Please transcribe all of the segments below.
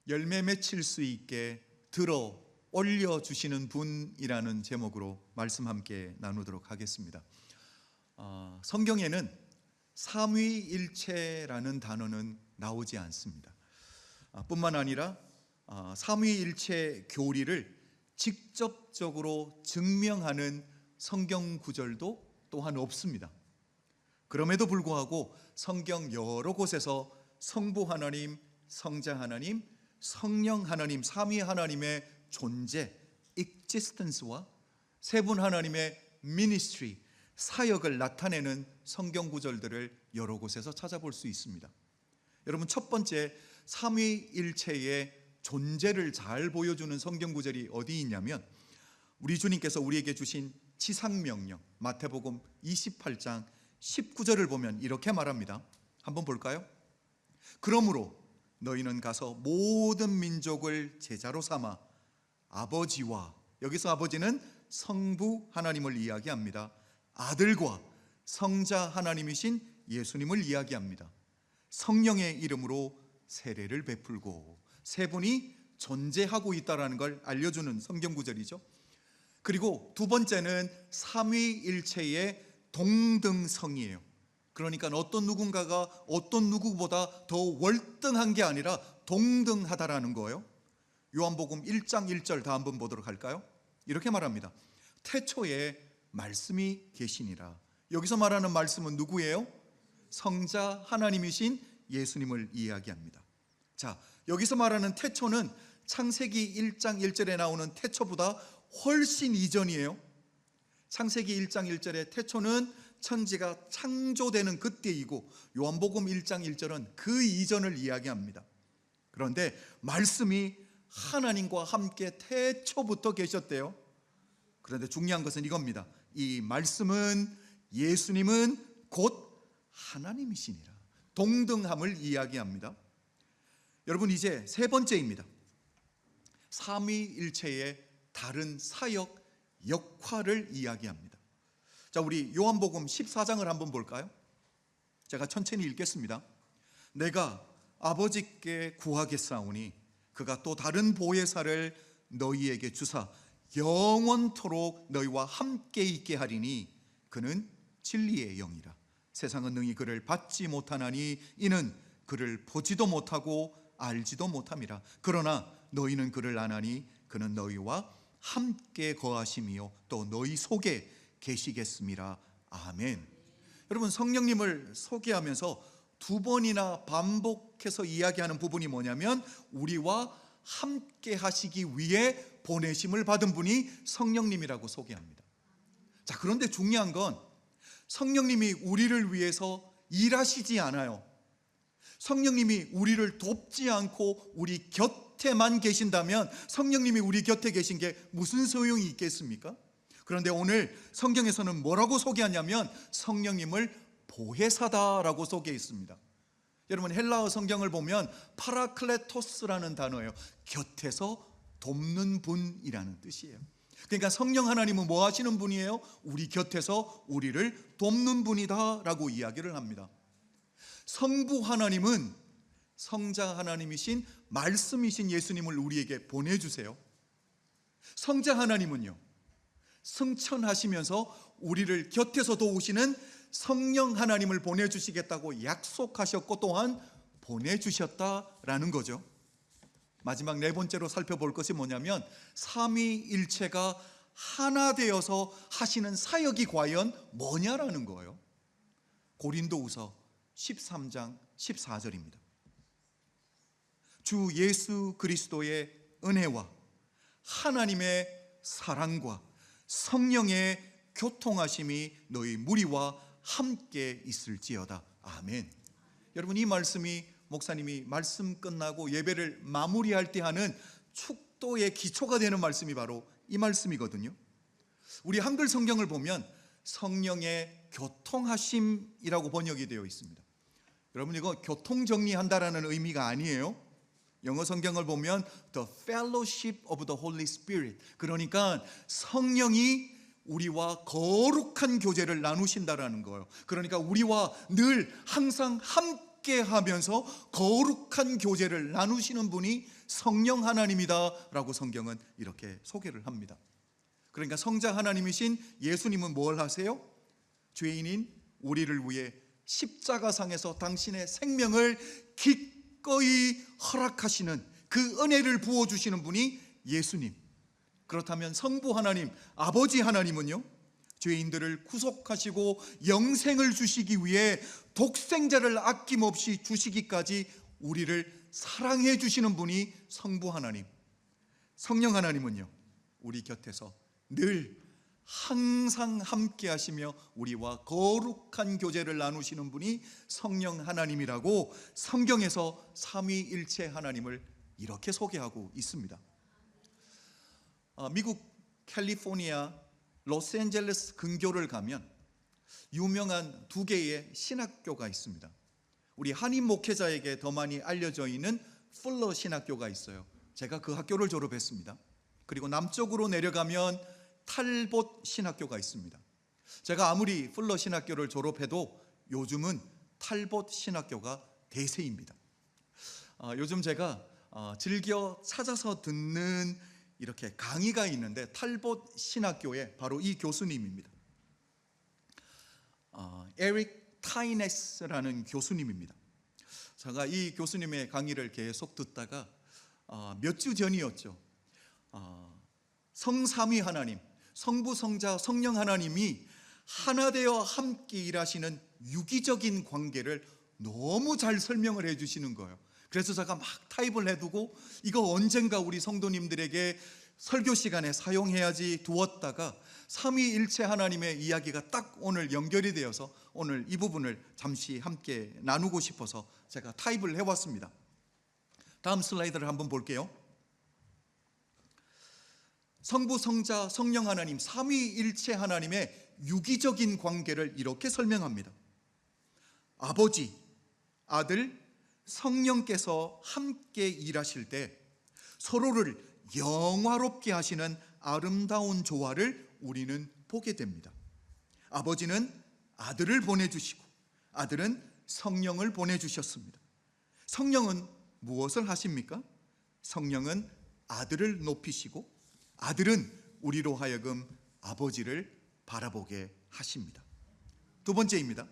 열매 맺힐 수 있게 들어 올려주시는 분이라는 제목으로 말씀 함께 나누도록 하겠습니다. 성경에는 삼위일체라는 단어는 나오지 않습니다. 뿐만 아니라 삼위일체 교리를 직접적으로 증명하는 성경 구절도 또한 없습니다. 그럼에도 불구하고 성경 여러 곳에서 성부 하나님, 성자 하나님, 성령 하나님, 삼위 하나님의 존재, existence와 세 분 하나님의 ministry, 사역을 나타내는 성경 구절들을 여러 곳에서 찾아볼 수 있습니다. 여러분, 첫 번째 삼위일체의 존재를 잘 보여주는 성경 구절이 어디 있냐면 우리 주님께서 우리에게 주신 지상명령 마태복음 28장 19절을 보면 이렇게 말합니다. 한번 볼까요? 그러므로 너희는 가서 모든 민족을 제자로 삼아 아버지와, 여기서 아버지는 성부 하나님을 이야기합니다. 아들과 성자 하나님이신 예수님을 이야기합니다. 성령의 이름으로 세례를 베풀고, 세 분이 존재하고 있다는 걸 알려주는 성경 구절이죠. 그리고 두 번째는 삼위일체의 동등성이에요. 그러니까 어떤 누군가가 어떤 누구보다 더 월등한 게 아니라 동등하다라는 거예요. 요한복음 1장 1절 다 한번 보도록 할까요? 이렇게 말합니다. 태초에 말씀이 계시니라. 여기서 말하는 말씀은 누구예요? 성자 하나님이신 예수님을 이야기합니다. 자, 여기서 말하는 태초는 창세기 1장 1절에 나오는 태초보다 훨씬 이전이에요. 창세기 1장 1절에 태초는 천지가 창조되는 그때이고, 요한복음 1장 1절은 그 이전을 이야기합니다. 그런데 말씀이 하나님과 함께 태초부터 계셨대요. 그런데 중요한 것은 이겁니다. 이 말씀은, 예수님은 곧 하나님이시니라. 동등함을 이야기합니다. 여러분, 이제 세 번째입니다. 삼위일체의 다른 사역, 역할을 이야기합니다. 자, 우리 요한복음 14장을 한번 볼까요? 제가 천천히 읽겠습니다. 내가 아버지께 구하겠사오니 그가 또 다른 보혜사를 너희에게 주사 영원토록 너희와 함께 있게 하리니 그는 진리의 영이라. 세상은 능히 그를 받지 못하나니 이는 그를 보지도 못하고 알지도 못함이라. 그러나 너희는 그를 아나니 그는 너희와 함께 거하심이요 또 너희 속에 계시겠습니다. 아멘. 여러분, 성령님을 소개하면서 두 번이나 반복해서 이야기하는 부분이 뭐냐면 우리와 함께 하시기 위해 보내심을 받은 분이 성령님이라고 소개합니다. 자, 그런데 중요한 건 성령님이 우리를 위해서 일하시지 않아요. 성령님이 우리를 돕지 않고 우리 곁에만 계신다면 성령님이 우리 곁에 계신 게 무슨 소용이 있겠습니까? 그런데 오늘 성경에서는 뭐라고 소개하냐면 성령님을 보혜사다라고 소개했습니다. 여러분, 헬라어 성경을 보면 파라클레토스라는 단어예요. 곁에서 돕는 분이라는 뜻이에요. 그러니까 성령 하나님은 뭐 하시는 분이에요? 우리 곁에서 우리를 돕는 분이다라고 이야기를 합니다. 성부 하나님은 성자 하나님이신 말씀이신 예수님을 우리에게 보내주세요. 성자 하나님은요, 승천하시면서 우리를 곁에서 도우시는 성령 하나님을 보내주시겠다고 약속하셨고 또한 보내주셨다라는 거죠. 마지막 네 번째로 살펴볼 것이 뭐냐면 삼위일체가 하나 되어서 하시는 사역이 과연 뭐냐라는 거예요. 고린도후서 13장 14절입니다. 주 예수 그리스도의 은혜와 하나님의 사랑과 성령의 교통하심이 너희 무리와 함께 있을지어다. 아멘. 여러분, 이 말씀이 목사님이 말씀 끝나고 예배를 마무리할 때 하는 축도의 기초가 되는 말씀이 바로 이 말씀이거든요. 우리 한글 성경을 보면 성령의 교통하심이라고 번역이 되어 있습니다. 여러분, 이거 교통정리한다라는 의미가 아니에요. 영어 성경을 보면 The Fellowship of the Holy Spirit, 그러니까 성령이 우리와 거룩한 교제를 나누신다라는 거예요. 그러니까 우리와 늘 항상 함께 함께 하면서 거룩한 교제를 나누시는 분이 성령 하나님이다라고 성경은 이렇게 소개를 합니다. 그러니까 성자 하나님이신 예수님은 뭘 하세요? 죄인인 우리를 위해 십자가상에서 당신의 생명을 기꺼이 허락하시는 그 은혜를 부어주시는 분이 예수님. 그렇다면 성부 하나님, 아버지 하나님은요, 죄인들을 구속하시고 영생을 주시기 위해 독생자를 아낌없이 주시기까지 우리를 사랑해 주시는 분이 성부 하나님. 성령 하나님은요, 우리 곁에서 늘 항상 함께 하시며 우리와 거룩한 교제를 나누시는 분이 성령 하나님이라고 성경에서 삼위일체 하나님을 이렇게 소개하고 있습니다. 미국 캘리포니아 로스앤젤레스 근교를 가면 유명한 두 개의 신학교가 있습니다. 우리 한인 목회자에게 더 많이 알려져 있는 풀러 신학교가 있어요. 제가 그 학교를 졸업했습니다. 그리고 남쪽으로 내려가면 탈봇 신학교가 있습니다. 제가 아무리 풀러 신학교를 졸업해도 요즘은 탈봇 신학교가 대세입니다. 요즘 제가 즐겨 찾아서 듣는 이렇게 강의가 있는데 탈봇 신학교의 바로 이 교수님입니다. 에릭 타이네스라는 교수님입니다. 제가 이 교수님의 강의를 계속 듣다가 몇 주 전이었죠. 성삼위 하나님, 성부, 성자, 성령 하나님이 하나 되어 함께 일하시는 유기적인 관계를 너무 잘 설명을 해주시는 거예요. 그래서 제가 막 타입을 해두고 이거 언젠가 우리 성도님들에게 설교 시간에 사용해야지 두었다가 삼위일체 하나님의 이야기가 딱 오늘 연결이 되어서 오늘 이 부분을 잠시 함께 나누고 싶어서 제가 타입을 해왔습니다. 다음 슬라이드를 한번 볼게요. 성부, 성자, 성령 하나님, 삼위일체 하나님의 유기적인 관계를 이렇게 설명합니다. 아버지, 아들, 성령께서 함께 일하실 때 서로를 영화롭게 하시는 아름다운 조화를 우리는 보게 됩니다. 아버지는 아들을 보내주시고 아들은 성령을 보내주셨습니다. 성령은 무엇을 하십니까? 성령은 아들을 높이시고 아들은 우리로 하여금 아버지를 바라보게 하십니다. 두 번째입니다.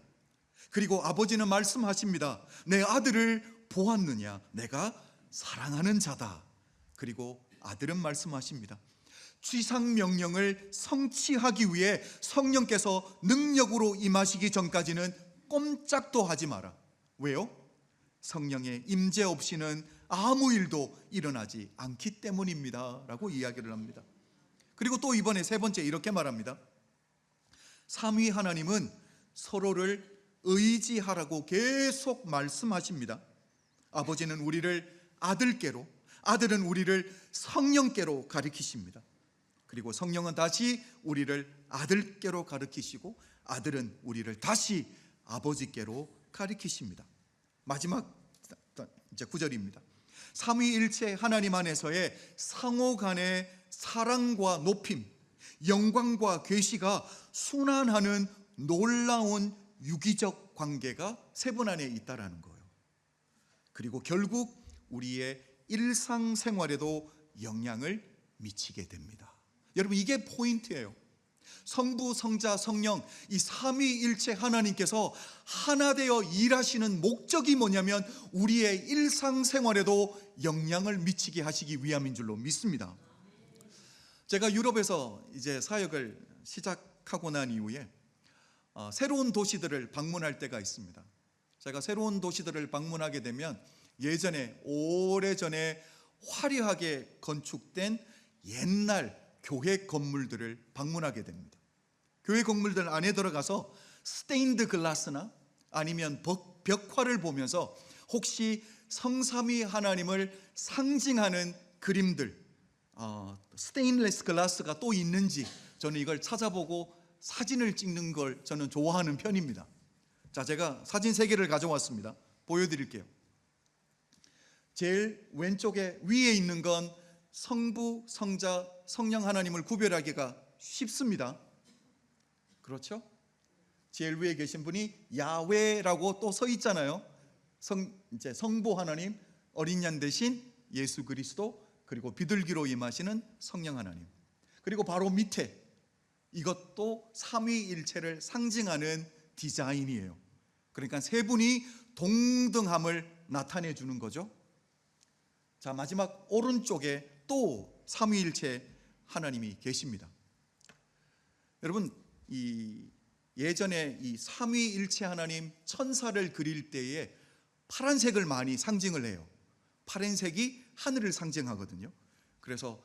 그리고 아버지는 말씀하십니다. 내 아들을 보았느냐? 내가 사랑하는 자다. 그리고 아들은 말씀하십니다. 지상명령을 성취하기 위해 성령께서 능력으로 임하시기 전까지는 꼼짝도 하지 마라. 왜요? 성령의 임재 없이는 아무 일도 일어나지 않기 때문입니다 라고 이야기를 합니다. 그리고 또 이번에 세 번째 이렇게 말합니다. 삼위 하나님은 서로를 의지하라고 계속 말씀하십니다. 아버지는 우리를 아들께로, 아들은 우리를 성령께로 가리키십니다. 그리고 성령은 다시 우리를 아들께로 가리키시고 아들은 우리를 다시 아버지께로 가리키십니다. 마지막 이제 9절입니다. 삼위일체 하나님 안에서의 상호 간의 사랑과 높임, 영광과 계시가 순환하는 놀라운 유기적 관계가 세 분 안에 있다라는 거예요. 그리고 결국 우리의 일상생활에도 영향을 미치게 됩니다. 여러분, 이게 포인트예요. 성부, 성자, 성령 이 삼위일체 하나님께서 하나 되어 일하시는 목적이 뭐냐면 우리의 일상생활에도 영향을 미치게 하시기 위함인 줄로 믿습니다. 제가 유럽에서 이제 사역을 시작하고 난 이후에 새로운 도시들을 방문할 때가 있습니다. 제가 새로운 도시들을 방문하게 되면 예전에 오래전에 화려하게 건축된 옛날 교회 건물들을 방문하게 됩니다. 교회 건물들 안에 들어가서 스테인드 글라스나 아니면 벽화를 보면서 혹시 성삼위 하나님을 상징하는 그림들, 스테인리스 글라스가 또 있는지 저는 이걸 찾아보고 사진을 찍는 걸 저는 좋아하는 편입니다. 자, 제가 사진 3개를 가져왔습니다. 보여드릴게요. 제일 왼쪽에 위에 있는 건 성부, 성자, 성령 하나님을 구별하기가 쉽습니다. 그렇죠? 제일 위에 계신 분이 야훼라고 또 서 있잖아요. 이제 성부 하나님, 어린 양 대신 예수 그리스도, 그리고 비둘기로 임하시는 성령 하나님. 그리고 바로 밑에 이것도 삼위일체를 상징하는 디자인이에요. 그러니까 세 분이 동등함을 나타내 주는 거죠. 자, 마지막 오른쪽에 또 삼위일체 하나님이 계십니다. 여러분, 예전에 이 삼위일체 하나님 천사를 그릴 때에 파란색을 많이 상징을 해요. 파란색이 하늘을 상징하거든요. 그래서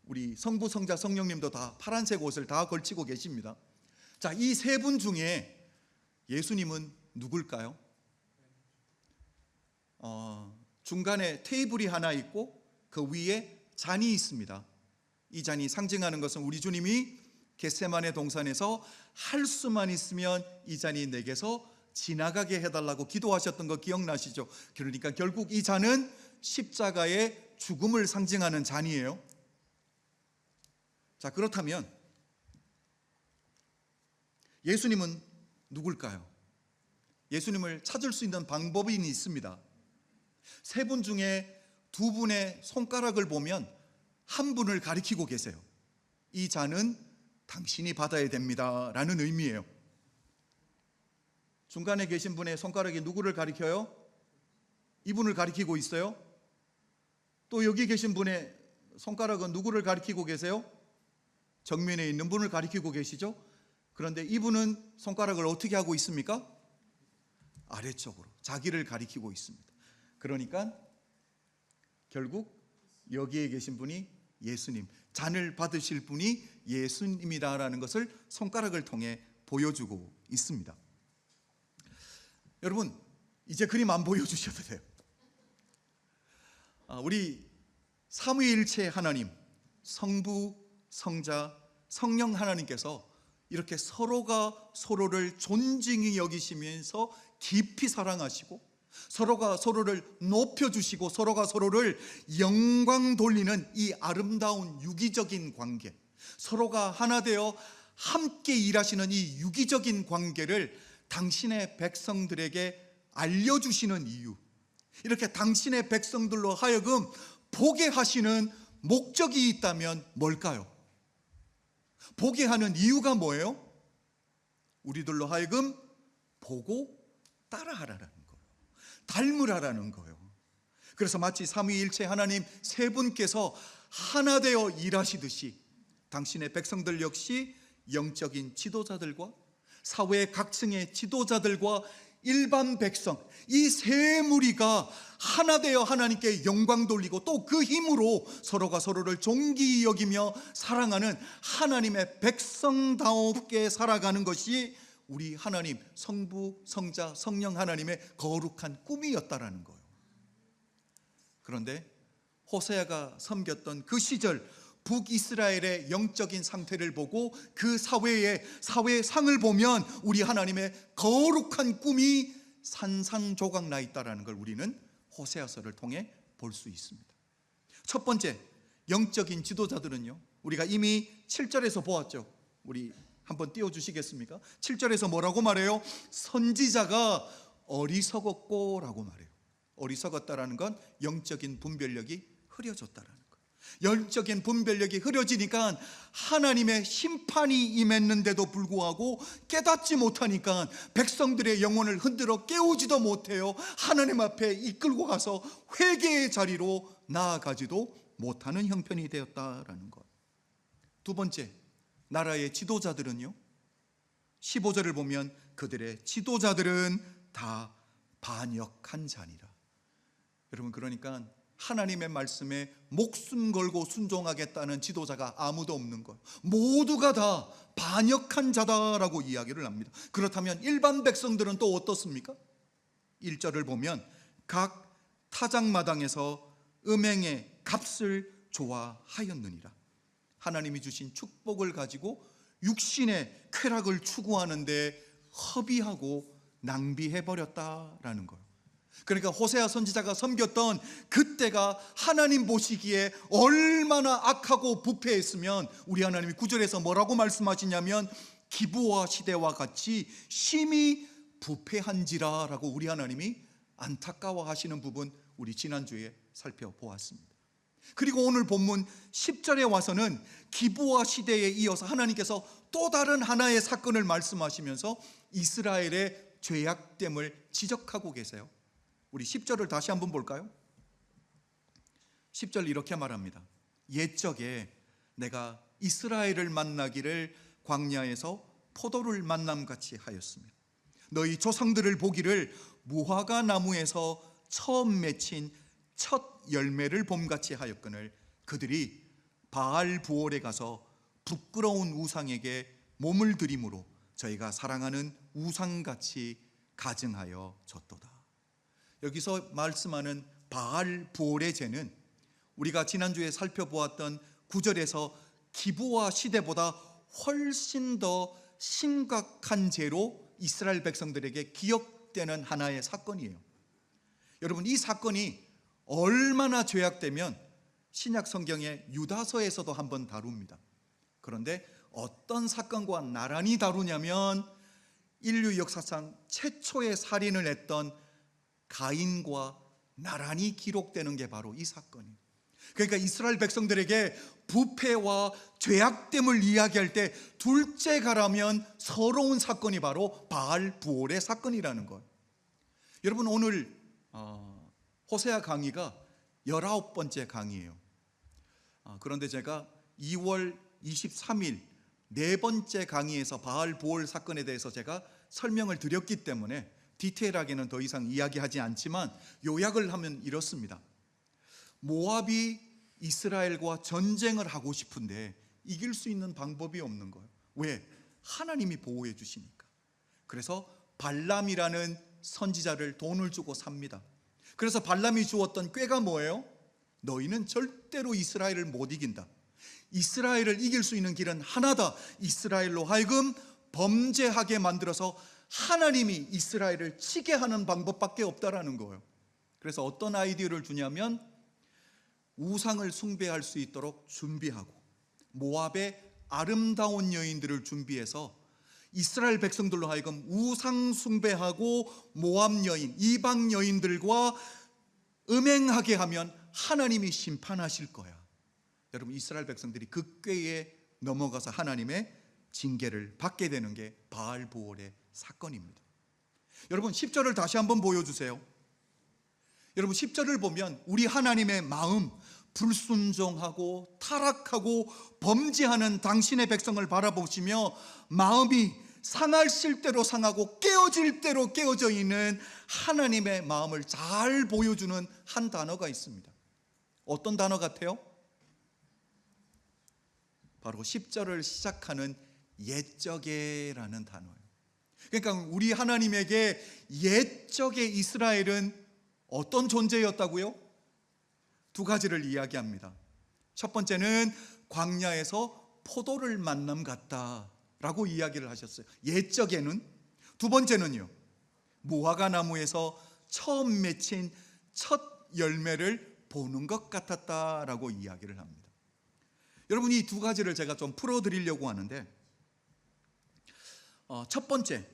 우리 성부, 성자, 성령님도 다 파란색 옷을 다 걸치고 계십니다. 자, 이 세 분 중에 예수님은 누굴까요? 중간에 테이블이 하나 있고 그 위에 잔이 있습니다. 이 잔이 상징하는 것은 우리 주님이 겟세마네 동산에서 할 수만 있으면 이 잔이 내게서 지나가게 해달라고 기도하셨던 거 기억나시죠? 그러니까 결국 이 잔은 십자가의 죽음을 상징하는 잔이에요. 자, 그렇다면 예수님은 누굴까요? 예수님을 찾을 수 있는 방법이 있습니다. 세 분 중에 두 분의 손가락을 보면 한 분을 가리키고 계세요. 이 잔은 당신이 받아야 됩니다 라는 의미예요. 중간에 계신 분의 손가락이 누구를 가리켜요? 이분을 가리키고 있어요. 또 여기 계신 분의 손가락은 누구를 가리키고 계세요? 정면에 있는 분을 가리키고 계시죠? 그런데 이분은 손가락을 어떻게 하고 있습니까? 아래쪽으로 자기를 가리키고 있습니다. 그러니까 결국 여기에 계신 분이 예수님, 잔을 받으실 분이 예수님이다라는 것을 손가락을 통해 보여주고 있습니다. 여러분, 이제 그림 안 보여주셔도 돼요. 우리 삼위일체 하나님, 성부, 성자, 성령 하나님께서 이렇게 서로가 서로를 존중히 여기시면서 깊이 사랑하시고 서로가 서로를 높여주시고 서로가 서로를 영광 돌리는 이 아름다운 유기적인 관계, 서로가 하나 되어 함께 일하시는 이 유기적인 관계를 당신의 백성들에게 알려주시는 이유, 이렇게 당신의 백성들로 하여금 보게 하시는 목적이 있다면 뭘까요? 보게 하는 이유가 뭐예요? 우리들로 하여금 보고 따라하라는 거예요. 닮으라는 거예요. 그래서 마치 삼위일체 하나님 세 분께서 하나 되어 일하시듯이 당신의 백성들 역시 영적인 지도자들과 사회 각층의 지도자들과 일반 백성, 이 세 무리가 하나 되어 하나님께 영광 돌리고 또 그 힘으로 서로가 서로를 존귀히 여기며 사랑하는 하나님의 백성다웠게 살아가는 것이 우리 하나님 성부, 성자, 성령 하나님의 거룩한 꿈이었다라는 거예요. 그런데 호세아가 섬겼던 그 시절 북이스라엘의 영적인 상태를 보고 그 사회의 사회상을 보면 우리 하나님의 거룩한 꿈이 산산조각 나 있다는 걸 우리는 호세아서를 통해 볼 수 있습니다. 첫 번째, 영적인 지도자들은요, 우리가 이미 7절에서 보았죠. 우리 한번 띄워주시겠습니까? 7절에서 뭐라고 말해요? 선지자가 어리석었고 라고 말해요. 어리석었다라는 건 영적인 분별력이 흐려졌다라는 거예요. 영적인 분별력이 흐려지니까 하나님의 심판이 임했는데도 불구하고 깨닫지 못하니까 백성들의 영혼을 흔들어 깨우지도 못해요. 하나님 앞에 이끌고 가서 회개의 자리로 나아가지도 못하는 형편이 되었다라는 것. 두 번째, 나라의 지도자들은요, 15절을 보면 그들의 지도자들은 다 반역한 자니라. 여러분, 그러니까 하나님의 말씀에 목숨 걸고 순종하겠다는 지도자가 아무도 없는 거예요. 모두가 다 반역한 자다라고 이야기를 합니다. 그렇다면 일반 백성들은 또 어떻습니까? 1절을 보면 각 타작마당에서 음행의 값을 좋아하였느니라. 하나님이 주신 축복을 가지고 육신의 쾌락을 추구하는데 허비하고 낭비해버렸다라는 거예요. 그러니까 호세아 선지자가 섬겼던 그때가 하나님 보시기에 얼마나 악하고 부패했으면 우리 하나님이 9절에서 뭐라고 말씀하시냐면 기브와 시대와 같이 심히 부패한지라 라고 우리 하나님이 안타까워하시는 부분 우리 지난주에 살펴보았습니다. 그리고 오늘 본문 10절에 와서는 기브와 시대에 이어서 하나님께서 또 다른 하나의 사건을 말씀하시면서 이스라엘의 죄악됨을 지적하고 계세요. 우리 10절을 다시 한번 볼까요? 10절 이렇게 말합니다. 옛적에 내가 이스라엘을 만나기를 광야에서 포도를 만남같이 하였으며 너희 조상들을 보기를 무화과 나무에서 처음 맺힌 첫 열매를 봄같이 하였거늘 그들이 바알 부올에 가서 부끄러운 우상에게 몸을 들임으로 저희가 사랑하는 우상같이 가증하여 졌도다. 여기서 말씀하는 바알 부올의 죄는 우리가 지난주에 살펴보았던 9절에서 기브와 시대보다 훨씬 더 심각한 죄로 이스라엘 백성들에게 기억되는 하나의 사건이에요. 여러분, 이 사건이 얼마나 죄악되면 신약 성경의 유다서에서도 한번 다룹니다. 그런데 어떤 사건과 나란히 다루냐면 인류 역사상 최초의 살인을 했던 가인과 나란히 기록되는 게 바로 이 사건이에요. 그러니까 이스라엘 백성들에게 부패와 죄악됨을 이야기할 때 둘째 가라면 서러운 사건이 바로 바알 부올의 사건이라는 거예요. 여러분, 오늘 호세아 강의가 19번째 강의예요. 그런데 제가 2월 23일 네 번째 강의에서 바알 부올 사건에 대해서 제가 설명을 드렸기 때문에 디테일하게는 더 이상 이야기하지 않지만 요약을 하면 이렇습니다. 모압이 이스라엘과 전쟁을 하고 싶은데 이길 수 있는 방법이 없는 거예요. 왜? 하나님이 보호해 주시니까. 그래서 발람이라는 선지자를 돈을 주고 삽니다. 그래서 발람이 주었던 꾀가 뭐예요? 너희는 절대로 이스라엘을 못 이긴다. 이스라엘을 이길 수 있는 길은 하나다. 이스라엘로 하여금 범죄하게 만들어서 하나님이 이스라엘을 치게 하는 방법밖에 없다라는 거예요. 그래서 어떤 아이디어를 주냐면 우상을 숭배할 수 있도록 준비하고 모압의 아름다운 여인들을 준비해서 이스라엘 백성들로 하여금 우상 숭배하고 모압 여인, 이방 여인들과 음행하게 하면 하나님이 심판하실 거야. 여러분, 이스라엘 백성들이 그 꾀에 넘어가서 하나님의 징계를 받게 되는 게 바알 부올의 사건입니다. 여러분, 10절을 다시 한번 보여주세요. 여러분, 10절을 보면 우리 하나님의 마음, 불순종하고 타락하고 범죄하는 당신의 백성을 바라보시며 마음이 상하실 대로 상하고 깨어질 대로 깨어져 있는 하나님의 마음을 잘 보여주는 한 단어가 있습니다. 어떤 단어 같아요? 바로 10절을 시작하는 옛적에라는 단어예요. 그러니까 우리 하나님에게 옛적에 이스라엘은 어떤 존재였다고요? 두 가지를 이야기합니다. 첫 번째는 광야에서 포도를 만남 같다라고 이야기를 하셨어요. 옛적에는. 두 번째는요, 무화과 나무에서 처음 맺힌 첫 열매를 보는 것 같았다라고 이야기를 합니다. 여러분, 이 두 가지를 제가 좀 풀어드리려고 하는데, 첫 번째,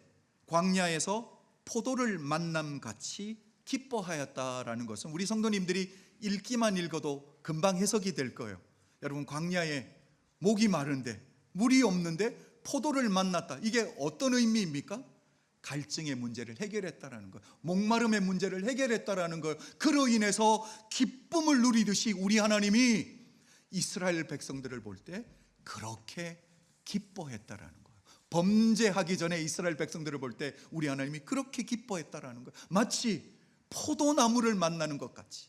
광야에서 포도를 만남 같이 기뻐하였다라는 것은 우리 성도님들이 읽기만 읽어도 금방 해석이 될 거예요. 여러분, 광야에 목이 마른데 물이 없는데 포도를 만났다. 이게 어떤 의미입니까? 갈증의 문제를 해결했다라는 거예요. 목마름의 문제를 해결했다라는 거예요. 그로 인해서 기쁨을 누리듯이 우리 하나님이 이스라엘 백성들을 볼 때 그렇게 기뻐했다라는 거예요. 범죄하기 전에 이스라엘 백성들을 볼 때 우리 하나님이 그렇게 기뻐했다라는 거예요. 마치 포도나무를 만나는 것 같이.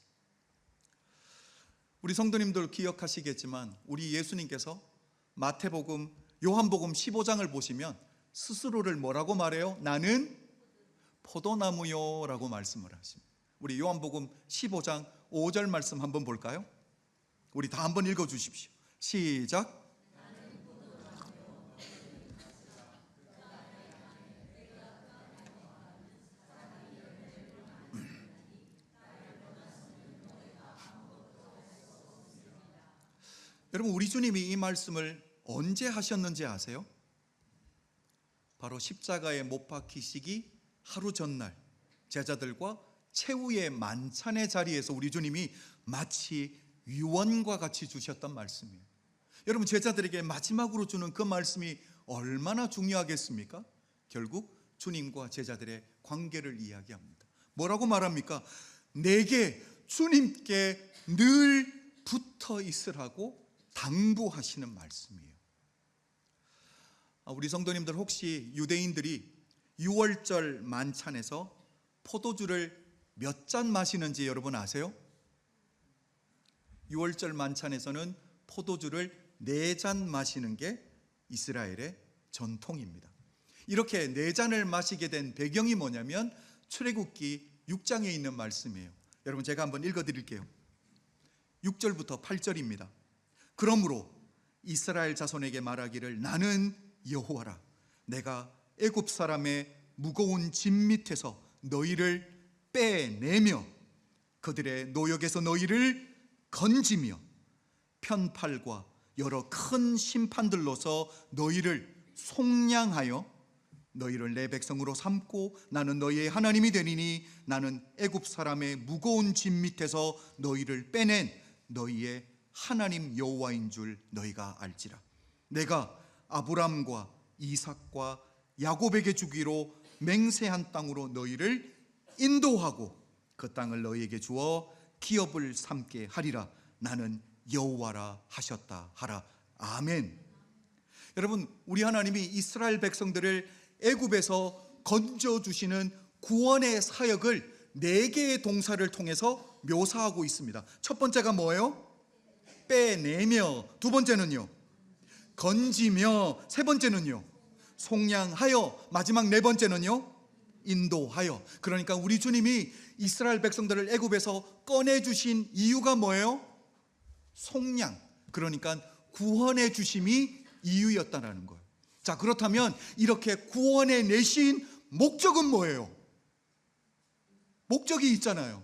우리 성도님들 기억하시겠지만 우리 예수님께서 마태복음, 요한복음 15장을 보시면 스스로를 뭐라고 말해요? 나는 포도나무요 라고 말씀을 하십니다. 우리 요한복음 15장 5절 말씀 한번 볼까요? 우리 다 한번 읽어주십시오. 시작. 여러분, 우리 주님이 이 말씀을 언제 하셨는지 아세요? 바로 십자가에 못 박히시기 하루 전날 제자들과 최후의 만찬의 자리에서 우리 주님이 마치 유언과 같이 주셨던 말씀이에요. 여러분, 제자들에게 마지막으로 주는 그 말씀이 얼마나 중요하겠습니까? 결국 주님과 제자들의 관계를 이야기합니다. 뭐라고 말합니까? 내게, 주님께 늘 붙어 있으라고 당부하시는 말씀이에요. 우리 성도님들, 혹시 유대인들이 유월절 만찬에서 포도주를 몇 잔 마시는지 여러분 아세요? 유월절 만찬에서는 포도주를 4잔 마시는 게 이스라엘의 전통입니다. 이렇게 4잔을 마시게 된 배경이 뭐냐면 출애굽기 6장에 있는 말씀이에요. 여러분, 제가 한번 읽어드릴게요. 6절부터 8절입니다. 그러므로 이스라엘 자손에게 말하기를, 나는 여호와라. 내가 애굽 사람의 무거운 짐 밑에서 너희를 빼내며 그들의 노역에서 너희를 건지며 편팔과 여러 큰 심판들로서 너희를 속량하여 너희를 내 백성으로 삼고 나는 너희의 하나님이 되리니 나는 애굽 사람의 무거운 짐 밑에서 너희를 빼낸 너희의 하나님 여호와인 줄 너희가 알지라. 내가 아브람과 이삭과 야곱에게 주기로 맹세한 땅으로 너희를 인도하고 그 땅을 너희에게 주어 기업을 삼게 하리라. 나는 여호와라 하셨다 하라. 아멘. 여러분, 우리 하나님이 이스라엘 백성들을 애굽에서 건져주시는 구원의 사역을 4개의 동사를 통해서 묘사하고 있습니다. 첫 번째가 뭐예요? 빼내며, 두 번째는요? 건지며, 세 번째는요? 속량하여, 마지막 4번째는요? 인도하여. 그러니까 우리 주님이 이스라엘 백성들을 애굽에서 꺼내주신 이유가 뭐예요? 속량, 그러니까 구원해 주심이 이유였다는 거예요. 자, 그렇다면 이렇게 구원해 내신 목적은 뭐예요? 목적이 있잖아요.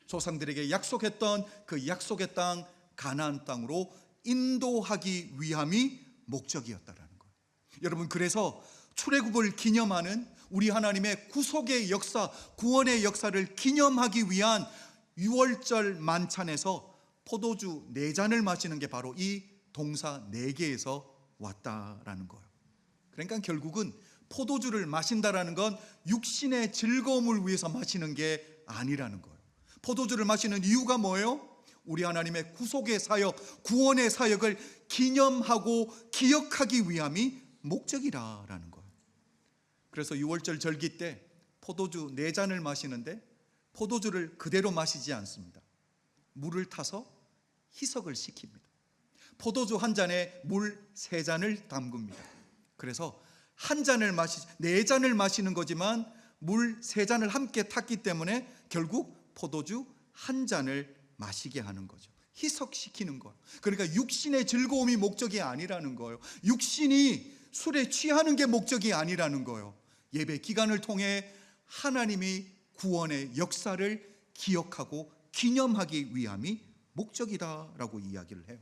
조상들에게 약속했던 그 약속의 땅, 가나안 땅으로 인도하기 위함이 목적이었다는 거예요. 여러분, 그래서 출애굽을 기념하는 우리 하나님의 구속의 역사, 구원의 역사를 기념하기 위한 유월절 만찬에서 포도주 4잔을 마시는 게 바로 이 동사 4개에서 왔다라는 거예요. 그러니까 결국은 포도주를 마신다라는 건 육신의 즐거움을 위해서 마시는 게 아니라는 거예요. 포도주를 마시는 이유가 뭐예요? 우리 하나님의 구속의 사역, 구원의 사역을 기념하고 기억하기 위함이 목적이라는 거예요. 그래서 유월절 절기 때 포도주 4잔을 마시는데 포도주를 그대로 마시지 않습니다. 물을 타서 희석을 시킵니다. 포도주 한 잔에 물 3잔을 담급니다. 그래서 한 잔을 4잔을 마시는 거지만 물 3잔을 함께 탔기 때문에 결국 포도주 한 잔을 마시게 하는 거죠. 희석시키는 거예요. 그러니까 육신의 즐거움이 목적이 아니라는 거예요. 육신이 술에 취하는 게 목적이 아니라는 거예요. 예배 기간을 통해 하나님이 구원의 역사를 기억하고 기념하기 위함이 목적이다라고 이야기를 해요.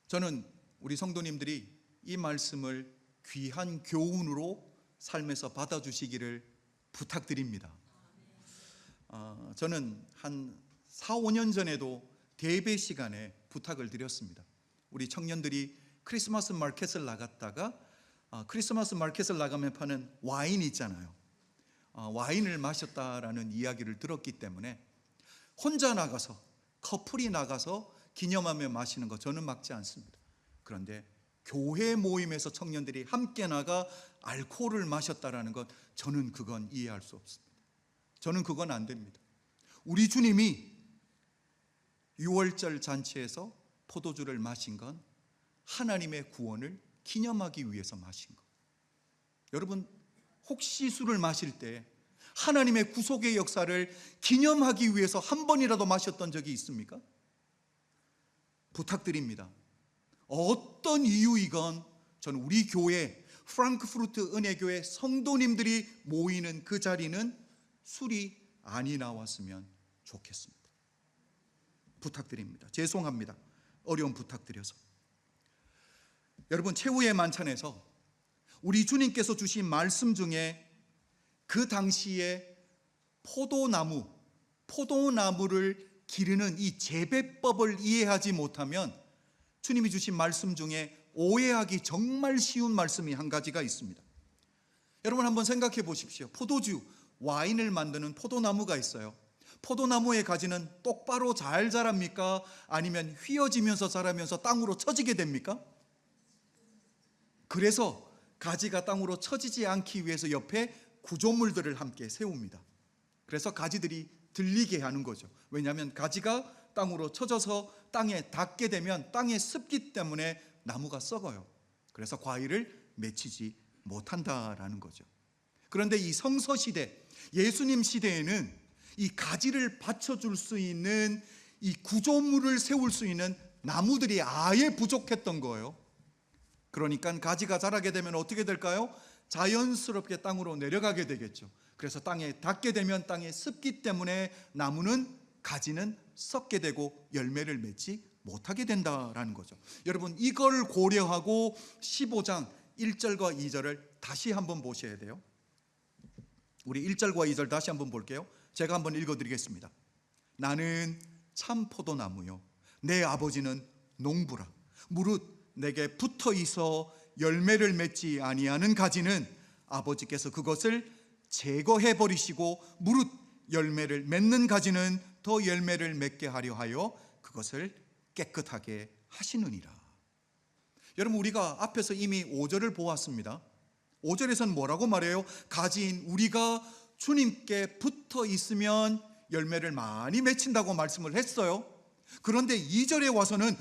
저는 우리 성도님들이 이 말씀을 귀한 교훈으로 삶에서 받아주시기를 부탁드립니다. 저는 한 4, 5년 전에도 대배 시간에 부탁을 드렸습니다. 우리 청년들이 크리스마스 마켓을 나갔다가 크리스마스 마켓을 나가면 파는 와인 있잖아요. 와인을 마셨다라는 이야기를 들었기 때문에 혼자 나가서, 커플이 나가서 기념하며 마시는 거 저는 막지 않습니다. 그런데 교회 모임에서 청년들이 함께 나가 알코올을 마셨다라는 것, 저는 그건 이해할 수 없습니다. 저는 그건 안 됩니다. 우리 주님이 유월절 잔치에서 포도주를 마신 건 하나님의 구원을 기념하기 위해서 마신 것. 여러분, 혹시 술을 마실 때 하나님의 구속의 역사를 기념하기 위해서 한 번이라도 마셨던 적이 있습니까? 부탁드립니다. 어떤 이유이건 저는 우리 교회 프랑크푸르트 은혜교회 성도님들이 모이는 그 자리는 술이 아니 나왔으면 좋겠습니다. 부탁드립니다. 죄송합니다. 어려운 부탁드려서. 여러분, 최후의 만찬에서 우리 주님께서 주신 말씀 중에 그 당시에 포도나무를 기르는 이 재배법을 이해하지 못하면 주님이 주신 말씀 중에 오해하기 정말 쉬운 말씀이 한 가지가 있습니다. 여러분 한번 생각해 보십시오. 포도주, 와인을 만드는 포도나무가 있어요. 포도나무의 가지는 똑바로 잘 자랍니까? 아니면 휘어지면서 자라면서 땅으로 처지게 됩니까? 그래서 가지가 땅으로 처지지 않기 위해서 옆에 구조물들을 함께 세웁니다. 그래서 가지들이 들리게 하는 거죠. 왜냐하면 가지가 땅으로 쳐져서 땅에 닿게 되면 땅의 습기 때문에 나무가 썩어요. 그래서 과일을 맺히지 못한다라는 거죠. 그런데 이 성서시대, 예수님 시대에는 이 가지를 받쳐줄 수 있는 이 구조물을 세울 수 있는 나무들이 아예 부족했던 거예요. 그러니까 가지가 자라게 되면 어떻게 될까요? 자연스럽게 땅으로 내려가게 되겠죠. 그래서 땅에 닿게 되면 땅의 습기 때문에 가지는 썩게 되고 열매를 맺지 못하게 된다라는 거죠. 여러분 이걸 고려하고 15장 1절과 2절을 다시 한번 보셔야 돼요. 우리 1절과 2절 다시 한번 볼게요. 제가 한번 읽어드리겠습니다. 나는 참 포도나무요 내 아버지는 농부라. 무릇 내게 붙어 있어 열매를 맺지 아니하는 가지는 아버지께서 그것을 제거해 버리시고 무릇 열매를 맺는 가지는 더 열매를 맺게 하려 하여 그것을 깨끗하게 하시느니라. 여러분 우리가 앞에서 이미 5절을 보았습니다. 5절에서는 뭐라고 말해요? 가지인 우리가 주님께 붙어 있으면 열매를 많이 맺힌다고 말씀을 했어요. 그런데 2절에 와서는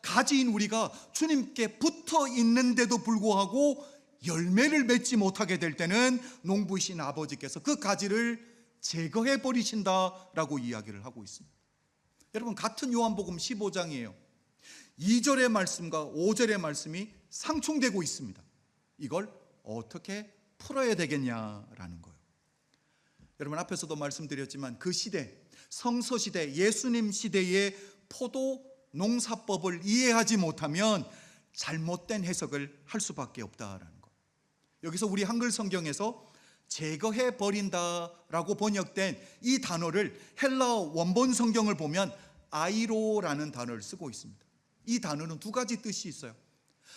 가지인 우리가 주님께 붙어 있는데도 불구하고 열매를 맺지 못하게 될 때는 농부이신 아버지께서 그 가지를 제거해 버리신다라고 이야기를 하고 있습니다. 여러분 같은 요한복음 15장이에요. 2절의 말씀과 5절의 말씀이 상충되고 있습니다. 이걸 어떻게 풀어야 되겠냐라는 거예요. 여러분 앞에서도 말씀드렸지만 그 시대, 성서시대, 예수님 시대의 포도 농사법을 이해하지 못하면 잘못된 해석을 할 수밖에 없다라는 거예요. 여기서 우리 한글 성경에서 제거해 버린다라고 번역된 이 단어를 헬라어 원본 성경을 보면 아이로라는 단어를 쓰고 있습니다. 이 단어는 두 가지 뜻이 있어요.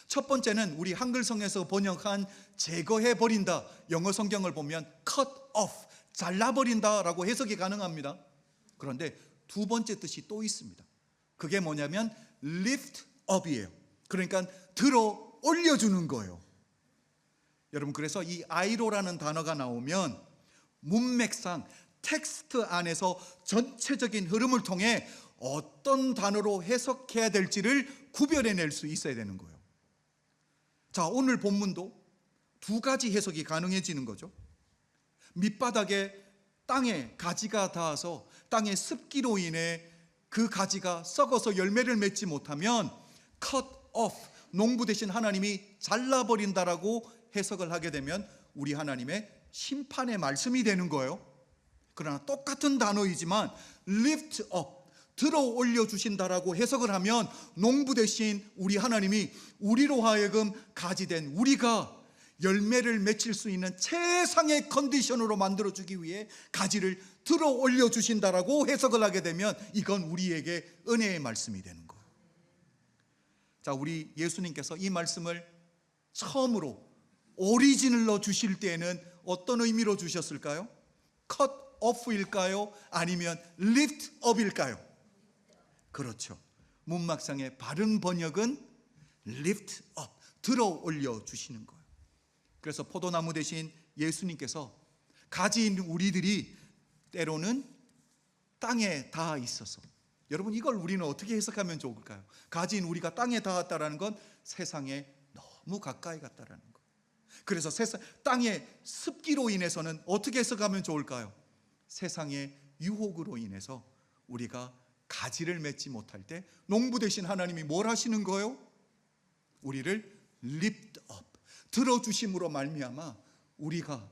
첫 번째는 우리 한글성에서 번역한 제거해 버린다, 영어 성경을 보면 cut off, 잘라버린다라고 해석이 가능합니다. 그런데 두 번째 뜻이 또 있습니다. 그게 뭐냐면 lift up이에요. 그러니까 들어 올려주는 거예요. 여러분 그래서 이 아이로라는 단어가 나오면 문맥상 텍스트 안에서 전체적인 흐름을 통해 어떤 단어로 해석해야 될지를 구별해낼 수 있어야 되는 거예요. 자, 오늘 본문도 두 가지 해석이 가능해지는 거죠. 밑바닥에 땅에 가지가 닿아서 땅의 습기로 인해 그 가지가 썩어서 열매를 맺지 못하면 cut off, 농부 대신 하나님이 잘라버린다라고 해석을 하게 되면 우리 하나님의 심판의 말씀이 되는 거예요. 그러나 똑같은 단어이지만 lift up, 들어 올려 주신다라고 해석을 하면 농부 대신 우리 하나님이 우리로 하여금 가지된 우리가 열매를 맺힐 수 있는 최상의 컨디션으로 만들어주기 위해 가지를 들어 올려 주신다라고 해석을 하게 되면 이건 우리에게 은혜의 말씀이 되는 거예요. 자, 우리 예수님께서 이 말씀을 처음으로 오리지널로 주실 때에는 어떤 의미로 주셨을까요? cut off일까요? 아니면 lift up일까요? 그렇죠. 문막상의 바른 번역은 lift up, 들어 올려 주시는 거예요. 그래서 포도나무 대신 예수님께서 가지인 우리들이 때로는 땅에 닿아 있어서, 여러분 이걸 우리는 어떻게 해석하면 좋을까요? 가지인 우리가 땅에 닿았다라는 건 세상에 너무 가까이 갔다라는 거. 그래서 땅의 습기로 인해서는 어떻게 해석하면 좋을까요? 세상의 유혹으로 인해서 우리가 가지를 맺지 못할 때 농부 대신 하나님이 뭘 하시는 거예요? 우리를 lift up, 들어주심으로 말미암아 우리가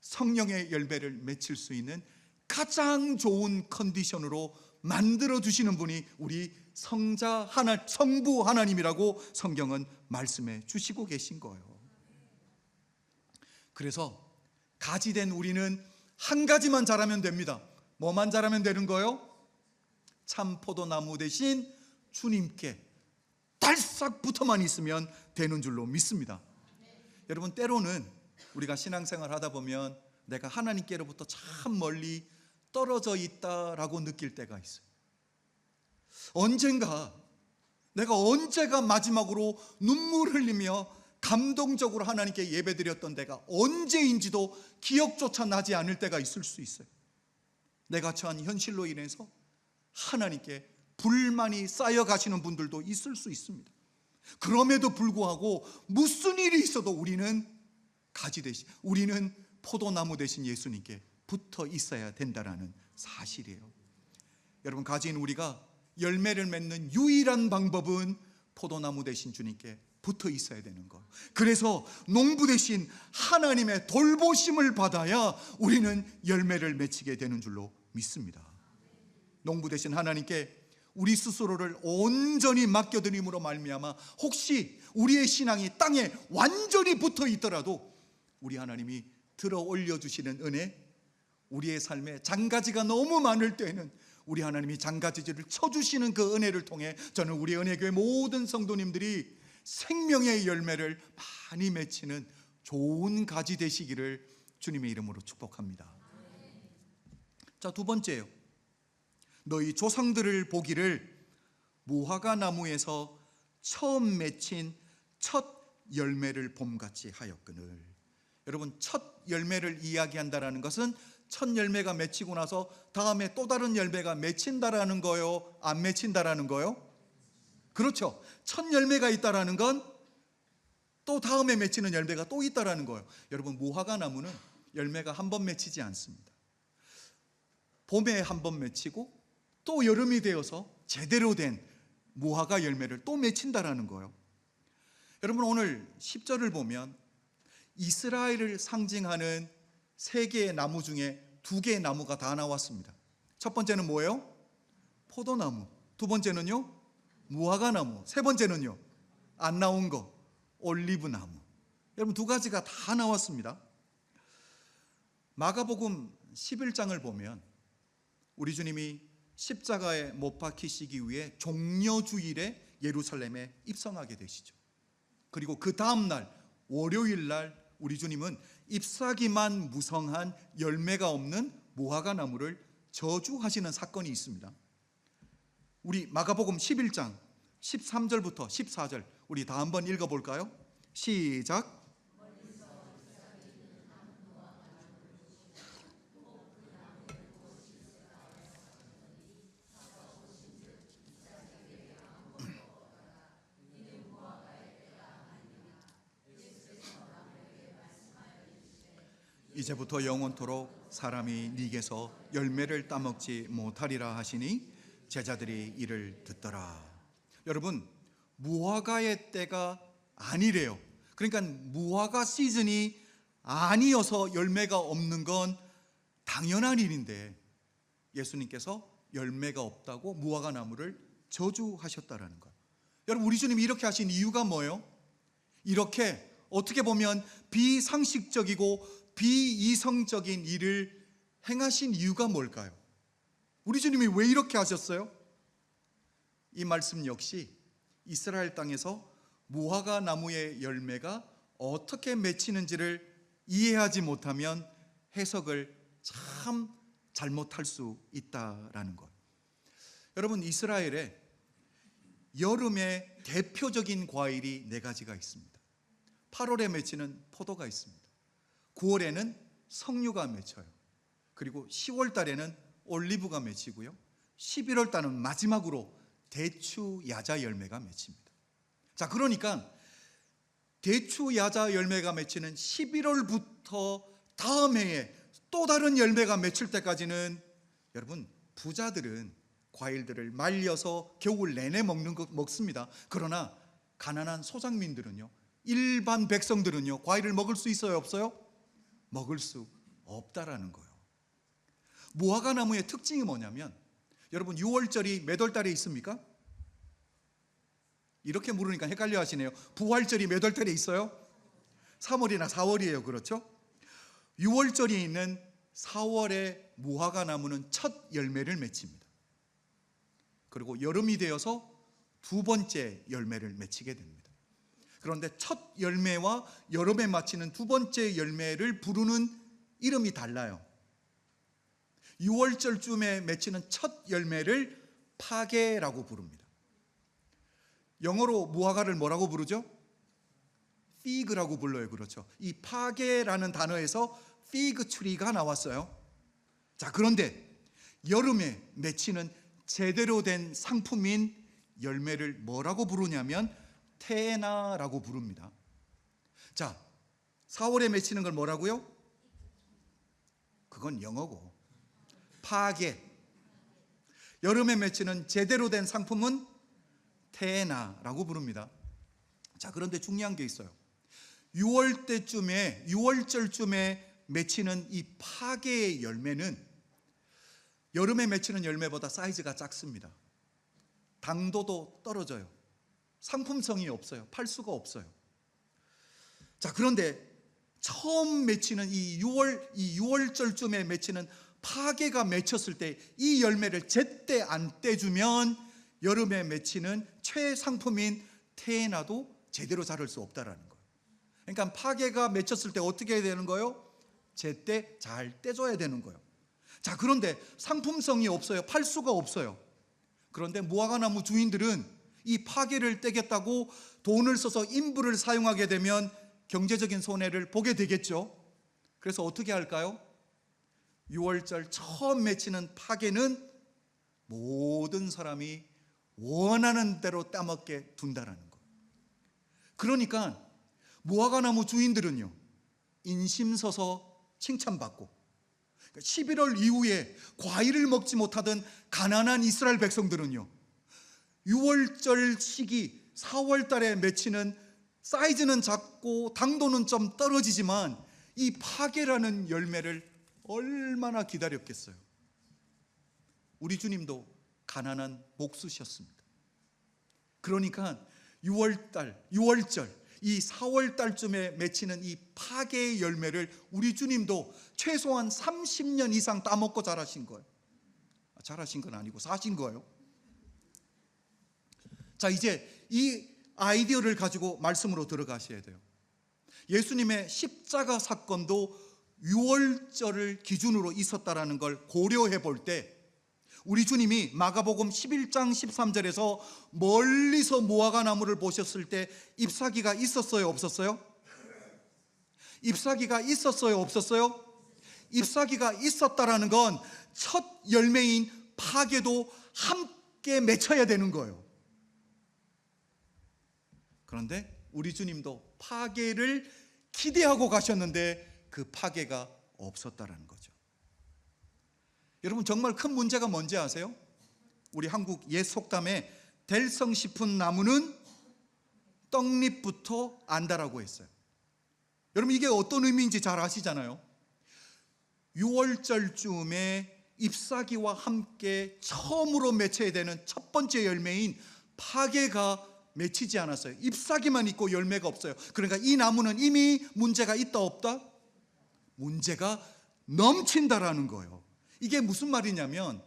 성령의 열매를 맺힐 수 있는 가장 좋은 컨디션으로 만들어 주시는 분이 우리 성부 하나님이라고 성경은 말씀해 주시고 계신 거예요. 그래서 가지 된 우리는 한 가지만 잘하면 됩니다. 뭐만 잘하면 되는 거요? 참 포도나무 대신 주님께 달싹 붙어만 있으면 되는 줄로 믿습니다. 여러분, 때로는 우리가 신앙생활 하다 보면 내가 하나님께로부터 참 멀리 떨어져 있다라고 느낄 때가 있어요. 내가 언제가 마지막으로 눈물 흘리며 감동적으로 하나님께 예배드렸던 때가 언제인지도 기억조차 나지 않을 때가 있을 수 있어요. 내가 처한 현실로 인해서 하나님께 불만이 쌓여가시는 분들도 있을 수 있습니다. 그럼에도 불구하고 무슨 일이 있어도 우리는 가지 대신, 우리는 포도나무 대신 예수님께 붙어 있어야 된다는 사실이에요. 여러분, 가지인 우리가 열매를 맺는 유일한 방법은 포도나무 대신 주님께 붙어 있어야 되는 것. 그래서 농부 대신 하나님의 돌보심을 받아야 우리는 열매를 맺히게 되는 줄로 믿습니다. 농부 대신 하나님께 우리 스스로를 온전히 맡겨드림으로 말미암아 혹시 우리의 신앙이 땅에 완전히 붙어 있더라도 우리 하나님이 들어 올려주시는 은혜, 우리의 삶에 장가지가 너무 많을 때에는 우리 하나님이 장가지를 쳐주시는 그 은혜를 통해 저는 우리 은혜교회 모든 성도님들이 생명의 열매를 많이 맺히는 좋은 가지 되시기를 주님의 이름으로 축복합니다. 자, 두 번째요. 너희 조상들을 보기를 무화과 나무에서 처음 맺힌 첫 열매를 봄같이 하였거늘. 여러분, 첫 열매를 이야기한다라는 것은 첫 열매가 맺히고 나서 다음에 또 다른 열매가 맺힌다라는 거요, 안 맺힌다라는 거요? 그렇죠. 첫 열매가 있다라는 건 또 다음에 맺히는 열매가 또 있다라는 거예요. 여러분, 무화과 나무는 열매가 한 번 맺히지 않습니다. 봄에 한 번 맺히고 또 여름이 되어서 제대로 된 무화과 열매를 또 맺힌다라는 거예요. 여러분, 오늘 10절을 보면 이스라엘을 상징하는 세 개의 나무 중에 두 개의 나무가 다 나왔습니다. 첫 번째는 뭐예요? 포도나무. 두 번째는요? 무화과 나무. 세 번째는요? 안 나온 거, 올리브 나무. 여러분, 두 가지가 다 나왔습니다. 마가복음 11장을 보면 우리 주님이 십자가에 못 박히시기 위해 종려주일에 예루살렘에 입성하게 되시죠. 그리고 그 다음날 월요일 날 우리 주님은 잎사귀만 무성한 열매가 없는 무화과 나무를 저주하시는 사건이 있습니다. 우리 마가복음 11장 13절부터 14절 우리 다 한번 읽어볼까요? 시작. 이제부터 영원토록 사람이 네게서 열매를 따먹지 못하리라 하시니 제자들이 이를 듣더라. 여러분, 무화과의 때가 아니래요. 그러니까 무화과 시즌이 아니어서 열매가 없는 건 당연한 일인데 예수님께서 열매가 없다고 무화과 나무를 저주하셨다라는 거예요. 여러분, 우리 주님이 이렇게 하신 이유가 뭐예요? 이렇게 어떻게 보면 비상식적이고 비이성적인 일을 행하신 이유가 뭘까요? 우리 주님이 왜 이렇게 하셨어요? 이 말씀 역시 이스라엘 땅에서 무화과 나무의 열매가 어떻게 맺히는지를 이해하지 못하면 해석을 참 잘못할 수 있다라는 것. 여러분, 이스라엘에 여름의 대표적인 과일이 네 가지가 있습니다. 8월에 맺히는 포도가 있습니다. 9월에는 석류가 맺혀요. 그리고 10월 달에는 올리브가 맺히고요. 11월 달은 마지막으로 대추 야자 열매가 맺힙니다. 자, 그러니까 대추 야자 열매가 맺히는 11월부터 다음 해에 또 다른 열매가 맺힐 때까지는 여러분, 부자들은 과일들을 말려서 겨울 내내 먹습니다. 그러나 가난한 소상민들은요, 일반 백성들은요, 과일을 먹을 수 있어요, 없어요? 먹을 수 없다라는 거예요. 무화과 나무의 특징이 뭐냐면, 여러분, 6월절이 몇 월 달에 있습니까? 이렇게 물으니까 헷갈려 하시네요. 부활절이 몇 월 달에 있어요? 3월이나 4월이에요. 그렇죠? 6월절이 있는 4월의 무화과 나무는 첫 열매를 맺힙니다. 그리고 여름이 되어서 두 번째 열매를 맺히게 됩니다. 그런데 첫 열매와 여름에 맺히는 두 번째 열매를 부르는 이름이 달라요. 6월절쯤에 맺히는 첫 열매를 파게라고 부릅니다. 영어로 무화과를 뭐라고 부르죠? fig라고 불러요. 그렇죠. 이 파게라는 단어에서 fig tree가 나왔어요. 자, 그런데 여름에 맺히는 제대로 된 상품인 열매를 뭐라고 부르냐면 테나라고 부릅니다. 자, 4월에 맺히는 걸 뭐라고요? 그건 영어고. 파게. 여름에 맺히는 제대로 된 상품은 테나라고 부릅니다. 자, 그런데 중요한 게 있어요. 6월절쯤에 맺히는 이 파게의 열매는 여름에 맺히는 열매보다 사이즈가 작습니다. 당도도 떨어져요. 상품성이 없어요. 팔 수가 없어요. 자, 그런데 처음 맺히는 이 6월절쯤에 맺히는 파게가 맺혔을 때 이 열매를 제때 안 떼주면 여름에 맺히는 최상품인 테나도 제대로 자랄 수 없다라는 거예요. 그러니까 파게가 맺혔을 때 어떻게 해야 되는 거예요? 제때 잘 떼줘야 되는 거예요. 자, 그런데 상품성이 없어요. 팔 수가 없어요. 그런데 무화과나무 주인들은 이 파게를 떼겠다고 돈을 써서 인부를 사용하게 되면 경제적인 손해를 보게 되겠죠. 그래서 어떻게 할까요? 6월절 처음 맺히는 파게는 모든 사람이 원하는 대로 따먹게 둔다라는 거예요. 그러니까 무화과나무 주인들은요, 인심서서 칭찬받고 11월 이후에 과일을 먹지 못하던 가난한 이스라엘 백성들은요, 6월절 시기 4월 달에 맺히는 사이즈는 작고 당도는 좀 떨어지지만 이 파게라는 열매를 얼마나 기다렸겠어요. 우리 주님도 가난한 목수셨습니다. 그러니까 6월절, 이 4월 달쯤에 맺히는 이 파게의 열매를 우리 주님도 최소한 30년 이상 따먹고 자라신 거예요. 자라신 건 아니고 사신 거예요. 자, 이제 이 아이디어를 가지고 말씀으로 들어가셔야 돼요. 예수님의 십자가 사건도 6월절을 기준으로 있었다라는 걸 고려해 볼 때 우리 주님이 마가복음 11장 13절에서 멀리서 무화과 나무를 보셨을 때 잎사귀가 있었어요, 없었어요? 잎사귀가 있었어요, 없었어요? 잎사귀가 있었다라는 건 첫 열매인 파게도 함께 맺혀야 되는 거예요. 그런데 우리 주님도 파게를 기대하고 가셨는데 그 파게가 없었다라는 거죠. 여러분, 정말 큰 문제가 뭔지 아세요? 우리 한국 옛 속담에 델성 싶은 나무는 떡잎부터 안다라고 했어요. 여러분, 이게 어떤 의미인지 잘 아시잖아요. 6월절쯤에 잎사귀와 함께 처음으로 맺혀야 되는 첫 번째 열매인 파게가 맺히지 않았어요. 잎사귀만 있고 열매가 없어요. 그러니까 이 나무는 이미 문제가 있다 없다? 문제가 넘친다라는 거예요. 이게 무슨 말이냐면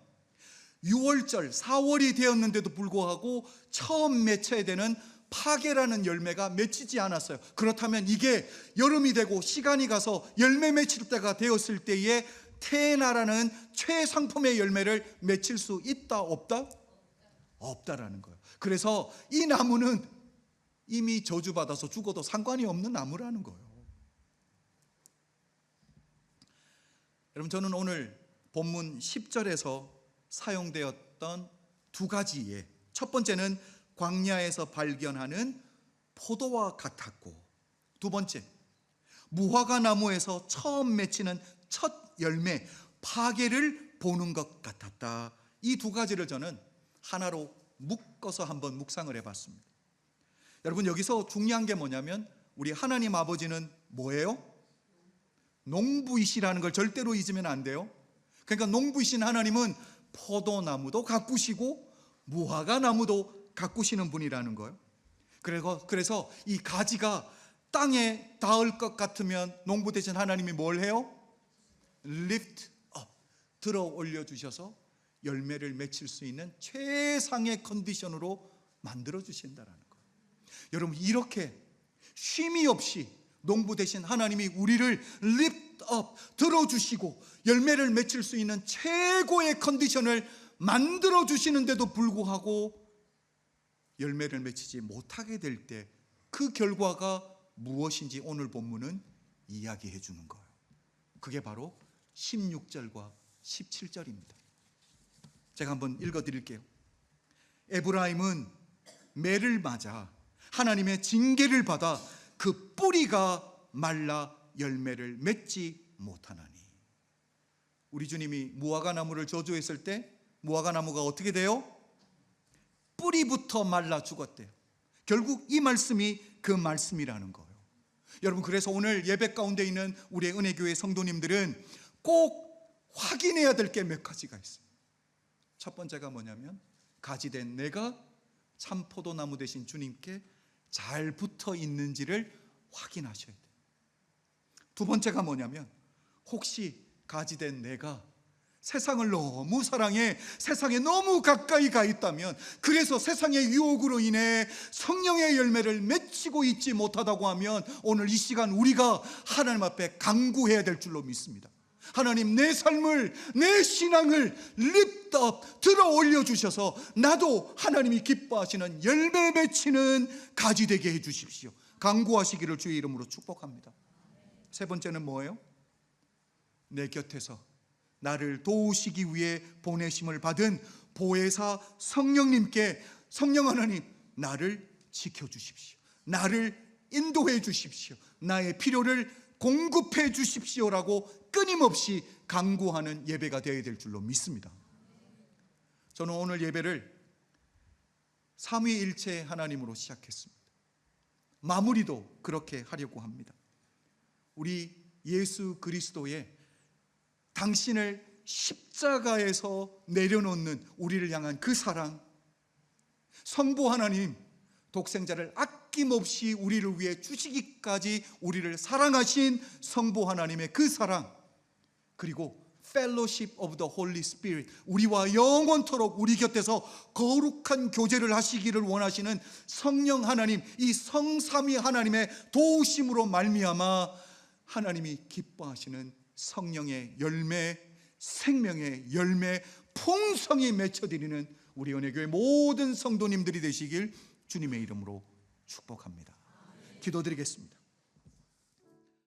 6월절 4월이 되었는데도 불구하고 처음 맺혀야 되는 파게라는 열매가 맺히지 않았어요. 그렇다면 이게 여름이 되고 시간이 가서 열매 맺힐 때가 되었을 때에 테나라는 최상품의 열매를 맺힐 수 있다 없다? 없다라는 거예요. 그래서 이 나무는 이미 저주받아서 죽어도 상관이 없는 나무라는 거예요. 여러분, 저는 오늘 본문 10절에서 사용되었던 두 가지 예, 첫 번째는 광야에서 발견하는 포도와 같았고, 두 번째 무화과 나무에서 처음 맺히는 첫 열매 파게를 보는 것 같았다. 이 두 가지를 저는 하나로 묶어서 한번 묵상을 해봤습니다. 여러분, 여기서 중요한 게 뭐냐면 우리 하나님 아버지는 뭐예요? 농부이시라는 걸 절대로 잊으면 안 돼요. 그러니까 농부이신 하나님은 포도나무도 가꾸시고 무화과 나무도 가꾸시는 분이라는 거예요. 그래서 이 가지가 땅에 닿을 것 같으면 농부 되신 하나님이 뭘 해요? lift up, 들어 올려 주셔서 열매를 맺힐 수 있는 최상의 컨디션으로 만들어 주신다라는 거예요. 여러분, 이렇게 쉼이 없이 농부 되신 하나님이 우리를 lift up, 들어주시고 열매를 맺힐 수 있는 최고의 컨디션을 만들어 주시는데도 불구하고 열매를 맺히지 못하게 될 때 그 결과가 무엇인지 오늘 본문은 이야기해 주는 거예요. 그게 바로 16절과 17절입니다. 제가 한번 읽어 드릴게요. 에브라임은 매를 맞아 하나님의 징계를 받아 그 뿌리가 말라 열매를 맺지 못하나니. 우리 주님이 무화과 나무를 저주했을 때 무화과 나무가 어떻게 돼요? 뿌리부터 말라 죽었대요. 결국 이 말씀이 그 말씀이라는 거예요. 여러분, 그래서 오늘 예배 가운데 있는 우리의 은혜교회 성도님들은 꼭 확인해야 될 게 몇 가지가 있어요. 첫 번째가 뭐냐면 가지된 내가 참 포도나무 되신 주님께 잘 붙어 있는지를 확인하셔야 돼요. 두 번째가 뭐냐면 혹시 가지된 내가 세상을 너무 사랑해 세상에 너무 가까이 가 있다면, 그래서 세상의 유혹으로 인해 성령의 열매를 맺히고 있지 못하다고 하면 오늘 이 시간 우리가 하나님 앞에 간구해야 될 줄로 믿습니다. 하나님, 내 삶을, 내 신앙을 lift up, 들어 올려주셔서 나도 하나님이 기뻐하시는 열매 맺히는 가지 되게 해주십시오. 간구하시기를 주의 이름으로 축복합니다. 세 번째는 뭐예요? 내 곁에서 나를 도우시기 위해 보내심을 받은 보혜사 성령님께, 성령 하나님, 나를 지켜주십시오, 나를 인도해 주십시오, 나의 필요를 공급해 주십시오라고 끊임없이 간구하는 예배가 되어야 될 줄로 믿습니다. 저는 오늘 예배를 삼위일체 하나님으로 시작했습니다. 마무리도 그렇게 하려고 합니다. 우리 예수 그리스도의 당신을 십자가에서 내려놓는 우리를 향한 그 사랑, 성부 하나님 독생자를 아낌없이 우리를 위해 주시기까지 우리를 사랑하신 성부 하나님의 그 사랑, 그리고 Fellowship of the Holy Spirit, 우리와 영원토록 우리 곁에서 거룩한 교제를 하시기를 원하시는 성령 하나님, 이 성삼위 하나님의 도우심으로 말미암아 하나님이 기뻐하시는 성령의 열매, 생명의 열매 풍성히 맺혀드리는 우리 은혜교회 모든 성도님들이 되시길 주님의 이름으로 축복합니다. 기도드리겠습니다.